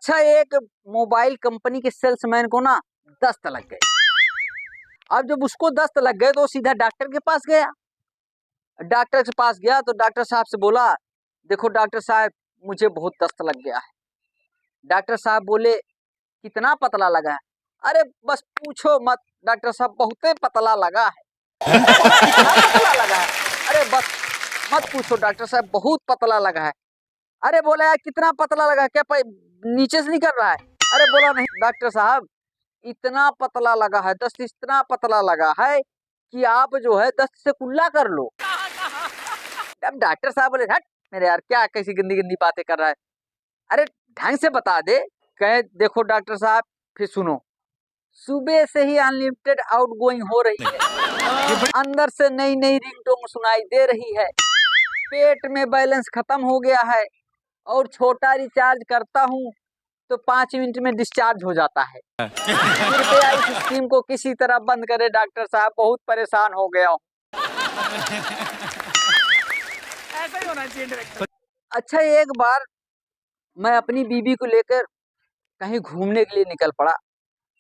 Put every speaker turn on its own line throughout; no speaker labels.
अच्छा, एक mobile company के सेल्समैन को ना दस्त लग गए। अब जब उसको दस्त लग गए तो वो सीधा डॉक्टर के पास गया। डॉक्टर के पास गया तो डॉक्टर साहब से बोला, देखो डॉक्टर साहब, मुझे बहुत दस्त लग गया है। डॉक्टर साहब बोले, कितना पतला लगा है? अरे बस पूछो मत डॉक्टर साहब, बहुत पतला लगा है। कितना पतला लगा है? अरे बस मत पूछो डॉक्टर साहब, बहुत पतला लगा है। अरे बोला यार, कितना पतला लगा है? क्या नीचे से निकल रहा है? अरे बोला नहीं डॉक्टर साहब, इतना पतला लगा है, दस्त इतना पतला लगा है कि आप जो है दस्त से कुल्ला कर लो। अब डॉक्टर साहब बोले, हट मेरे यार, क्या कैसी गंदी गंदी बातें कर रहा है? अरे ढंग से बता दे। कहे, देखो डॉक्टर साहब, फिर सुनो, सुबह से ही अनलिमिटेड आउटगोइंग हो रही है, अंदर से नई नई रिंगटोन सुनाई दे रही है, पेट में बैलेंस खत्म हो गया है, और छोटा रिचार्ज करता हूँ तो 5 मिनट में डिस्चार्ज हो जाता है। कृपया इस स्कीम को किसी तरह बंद करे डॉक्टर साहब, बहुत परेशान हो गया हूँ।
ऐसा ही होना चाहिए डायरेक्टर।
अच्छा, एक बार मैं अपनी बीबी को लेकर कहीं घूमने के लिए निकल पड़ा,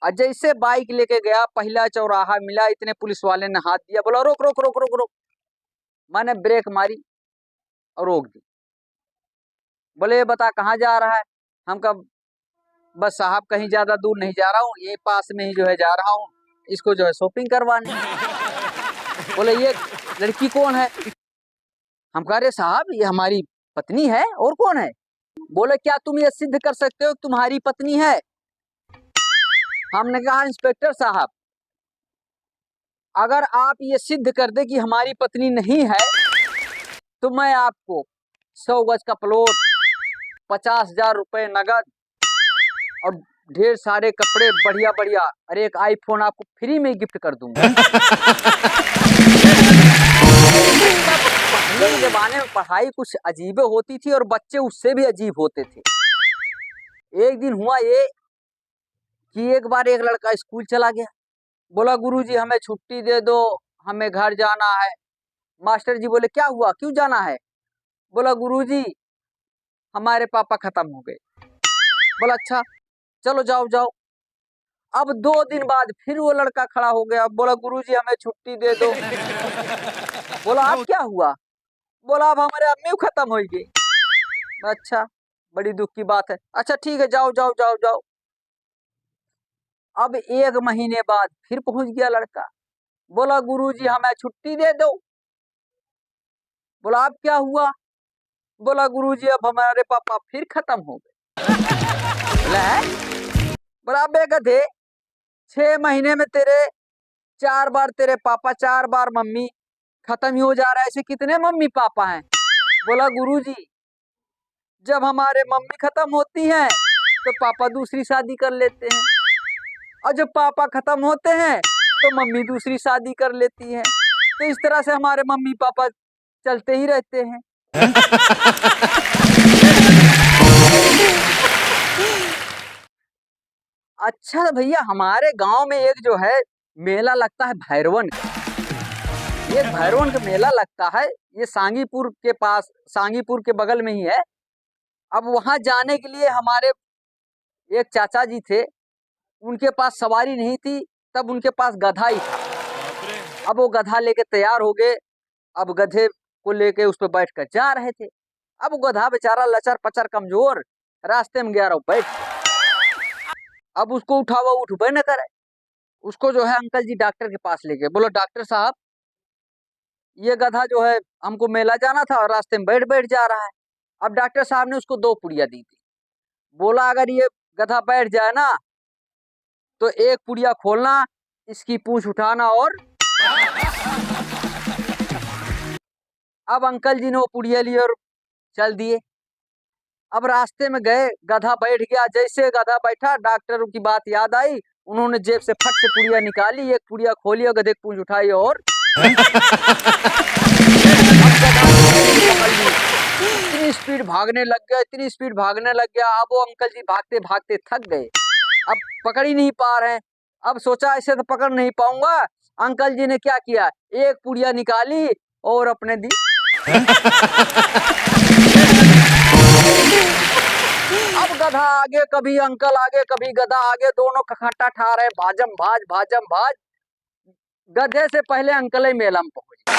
और जैसे बाइक लेके गया, पहला चौराहा मिला, इतने पुलिस वाले ने हाथ दिया, बोला रोक रोक रोक रोक रोक। मैंने ब्रेक मारी और रोक दी। बोले ये बता कहाँ जा रहा है? हम कहा बस साहब कहीं ज्यादा दूर नहीं जा रहा हूँ, ये पास में ही जो है जा रहा हूँ, इसको जो है शॉपिंग करवाने। बोले ये लड़की कौन है? हम कह रहे साहब ये हमारी पत्नी है, और कौन है? बोले क्या तुम ये सिद्ध कर सकते हो तुम्हारी पत्नी है? हमने कहा इंस्पेक्टर साहब, अगर आप ये सिद्ध कर दे कि हमारी पत्नी नहीं है तो मैं आपको 100 गज का प्लॉट, 50,000 रुपए नगद और ढेर सारे कपड़े बढ़िया बढ़िया, अरे एक आईफोन आपको फ्री में गिफ्ट कर दूंगा। पहले के जमाने में पढ़ाई कुछ अजीब होती थी और बच्चे उससे भी अजीब होते थे। एक दिन हुआ ये कि एक बार एक लड़का स्कूल चला गया, बोला गुरुजी हमें छुट्टी दे दो, हमें घर जाना है। मास्टर जी बोले क्या हुआ, क्यों जाना है? बोला गुरुजी हमारे पापा खत्म हो गए। बोला अच्छा चलो जाओ जाओ। अब 2 दिन बाद फिर वो लड़का खड़ा हो गया, बोला गुरुजी हमें छुट्टी दे दो। बोला अब क्या हुआ? बोला अब हमारे अम्मी खत्म हो गई। अच्छा बड़ी दुख की बात है, अच्छा ठीक है जाओ जाओ जाओ जाओ। अब 1 महीने बाद फिर पहुंच गया लड़का, बोला गुरुजी हमें छुट्टी दे दो। बोला अब क्या हुआ? बोला गुरुजी अब हमारे पापा फिर खत्म हो गए। बोला बे गधे, 6 महीने में तेरे 4 बार तेरे पापा, 4 बार मम्मी खत्म ही हो जा रहा है, ऐसे कितने मम्मी पापा हैं? बोला गुरुजी जब हमारे मम्मी खत्म होती हैं तो पापा दूसरी शादी कर लेते हैं, और जब पापा खत्म होते हैं तो मम्मी दूसरी शादी कर लेती है, तो इस तरह से हमारे मम्मी पापा चलते ही रहते हैं। अच्छा भैया, हमारे गांव में एक जो है मेला लगता है भैरवन का। ये भैरवन का मेला लगता है, ये सांगीपुर के पास, सांगीपुर के बगल में ही है। अब वहां जाने के लिए हमारे एक चाचा जी थे, उनके पास सवारी नहीं थी, तब उनके पास गधा ही था। अब वो गधा लेके तैयार हो गए, अब गधे को लेके उस पर बैठ कर जा रहे थे। अब वो गधा बेचारा लचर पचर कमजोर, रास्ते में गया रहा बैठ। अब उसको उठावा उठबे न करे, उसको जो है अंकल जी डॉक्टर के पास ले गए। बोलो डॉक्टर साहब ये गधा जो है हमको मेला जाना था और रास्ते में बैठ बैठ जा रहा है। अब डॉक्टर साहब ने उसको 2 पुड़िया दी थी, बोला अगर ये गधा बैठ जाए ना तो एक पुड़िया खोलना, इसकी पूंछ उठाना, और अब अंकल जी ने वो पुड़िया ली और चल दिए। अब रास्ते में गए, गधा बैठ गया, जैसे गधा बैठा डॉक्टर की बात याद आई, उन्होंने जेब से फट से पुड़िया निकाली, एक पुड़िया खोली और गधे की पूंछ उठाई और इतनी स्पीड भागने लग गया, इतनी स्पीड भागने लग गया। अब वो अंकल जी भागते भागते थक गए, अब पकड़ ही नहीं पा रहे हैं। अब सोचा ऐसे तो पकड़ नहीं पाऊंगा। अंकल जी ने क्या किया, एक पुड़िया निकाली और अपने दी। अब गधा आगे, कभी अंकल आगे, कभी गधा आगे, दोनों खट्टा ठा रहे, भाजम भाज। गधे से पहले अंकल ही मेला में पहुंच गए।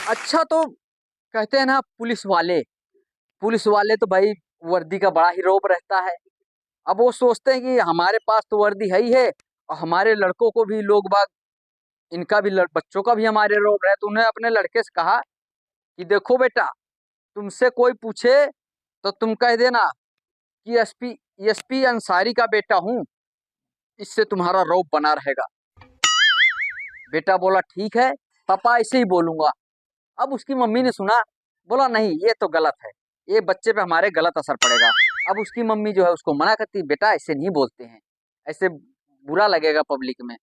अच्छा, तो कहते हैं ना पुलिस वाले तो भाई वर्दी का बड़ा ही रौब रहता है। अब वो सोचते हैं कि हमारे पास तो वर्दी है ही है, और हमारे लड़कों को भी लोग बाग, इनका भी बच्चों का भी हमारे रौब है। तो उन्हें अपने लड़के से कहा कि देखो बेटा, तुमसे कोई पूछे तो तुम कह देना कि एसपी अंसारी का बेटा हूँ, इससे तुम्हारा रौब बना रहेगा। बेटा बोला ठीक है पापा, ऐसे ही बोलूंगा। अब उसकी मम्मी ने सुना, बोला नहीं ये तो गलत है, ये बच्चे पे हमारे गलत असर पड़ेगा। अब उसकी मम्मी जो है उसको मना करती, बेटा ऐसे नहीं बोलते हैं, ऐसे बुरा लगेगा पब्लिक में।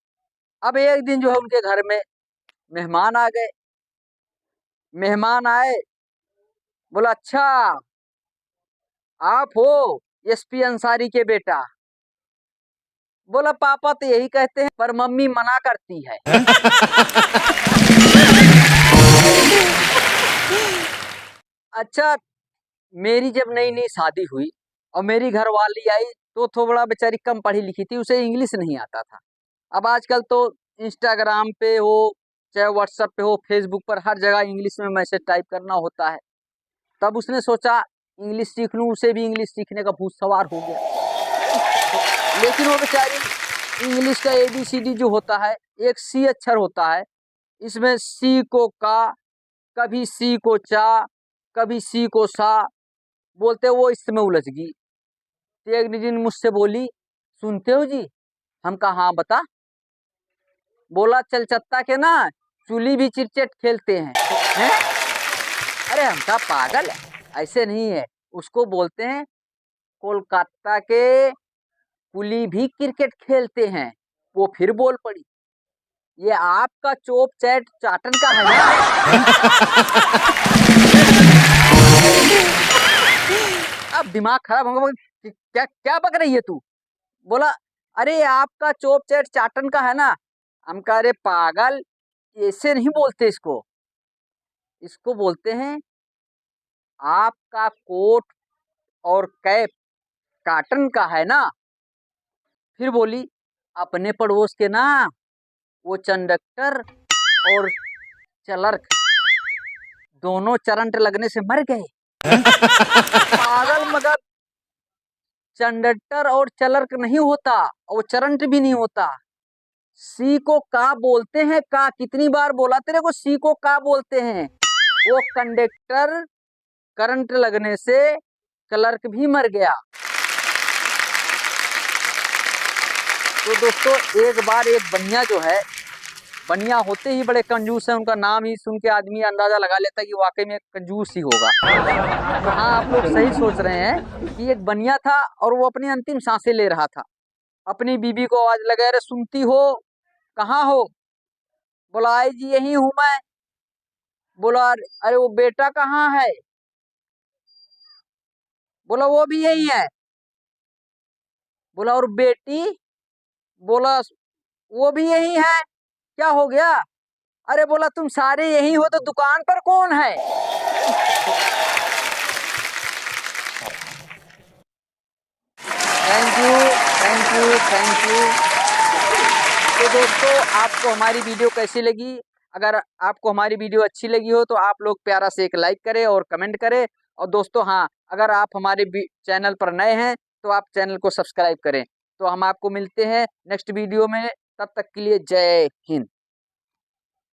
अब एक दिन जो है उनके घर में मेहमान आ गए। मेहमान आए, बोला अच्छा आप हो एसपी अंसारी के बेटा? बोला पापा तो यही कहते हैं, पर मम्मी मना करती है। अच्छा, मेरी जब नई नई शादी हुई और मेरी घरवाली आई तो थोड़ा बेचारी कम पढ़ी लिखी थी, उसे इंग्लिश नहीं आता था। अब आजकल तो इंस्टाग्राम पे हो, चाहे व्हाट्सएप पे हो, फेसबुक पर हर जगह इंग्लिश में मैसेज टाइप करना होता है। तब उसने सोचा इंग्लिश सीख लूं, उसे भी इंग्लिश सीखने का भूत सवार हो गया। लेकिन वो बेचारी इंग्लिश का ABCD जो होता है, एक सी अक्षर होता है, इसमें सी को का, कभी सी को चा, कभी सी को सा बोलते, वो इसमें उलझ गई। तो एक दिन मुझसे बोली, सुनते हो जी? हम कहा हाँ बता। बोला चलचत्ता के ना चूली भी क्रिकेट खेलते हैं? अरे हम कहा पागल, ऐसे नहीं है, उसको बोलते हैं कोलकाता के कुली भी क्रिकेट खेलते हैं। वो फिर बोल पड़ी, ये आपका चोप चैट चाटन का है ना? अब दिमाग खराब होगा, क्या क्या बक रही है तू? बोला अरे आपका चोप चैट चाटन का है ना। हम कह रहे पागल, ऐसे नहीं बोलते इसको, इसको बोलते हैं आपका कोट और कैप काटन का है ना। फिर बोली अपने पड़ोस के ना वो कंडक्टर और क्लर्क दोनों करंट लगने से मर गए। पागल, मगर कंडक्टर और क्लर्क नहीं होता, और करंट भी नहीं होता। सी को का बोलते हैं, का कितनी बार बोला तेरे को, सी को का बोलते हैं। वो कंडक्टर करंट लगने से क्लर्क भी मर गया। तो दोस्तों एक बार एक बनिया जो है, बनिया होते ही बड़े कंजूस है, उनका नाम ही सुन के आदमी अंदाजा लगा लेता है कि वाकई में कंजूस ही होगा। तो हाँ, आप लोग सही सोच रहे हैं कि एक बनिया था और वो अपनी अंतिम सांसें ले रहा था। अपनी बीबी को आवाज लगा, अरे सुनती हो, कहाँ हो? बोला आई जी यही हूं मैं। बोला अरे वो बेटा कहाँ है? बोला वो भी यही है। बोला और बेटी? बोला वो भी यही है। क्या हो गया? अरे बोला तुम सारे यही हो तो दुकान पर कौन है? Thank you, thank you, thank you. तो दोस्तों आपको हमारी वीडियो कैसी लगी? अगर आपको हमारी वीडियो अच्छी लगी हो तो आप लोग प्यारा से एक लाइक करें और कमेंट करें। और दोस्तों हाँ, अगर आप हमारे चैनल पर नए हैं तो आप चैनल को सब्सक्राइब करें। तो हम आपको मिलते हैं नेक्स्ट वीडियो में, तब तक के लिए जय हिंद।